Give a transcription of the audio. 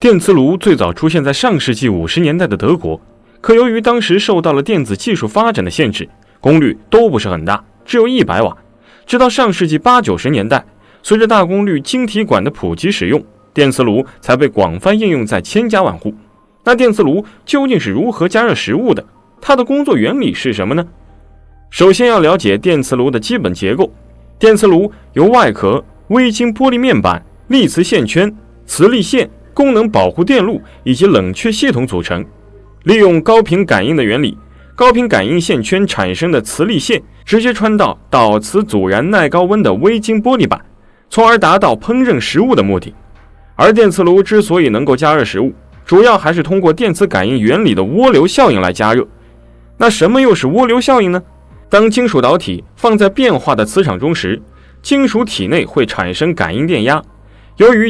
电磁炉最早出现在上世纪50年代的德国，可由于当时受到了电子技术发展的限制，功率都不是很大，只有100瓦。直到上世纪80、90年代，随着大功率晶体管的普及使用，电磁炉才被广泛应用在千家万户。那电磁炉究竟是如何加热食物的？它的工作原理是什么呢？首先要了解电磁炉的基本结构。电磁炉由外壳、微晶玻璃面板、力磁线圈、磁力线、功能保护电路以及冷却系统组成。利用高频感应的原理，高频感应线圈产生的磁力线直接穿到导磁阻燃耐高温的微晶玻璃板，从而达到烹饪食物的目的。而电磁炉之所以能够加热食物，主要还是通过电磁感应原理的涡流效应来加热。那什么又是涡流效应呢？当金属导体放在变化的磁场中时，金属体内会产生感应电压，由于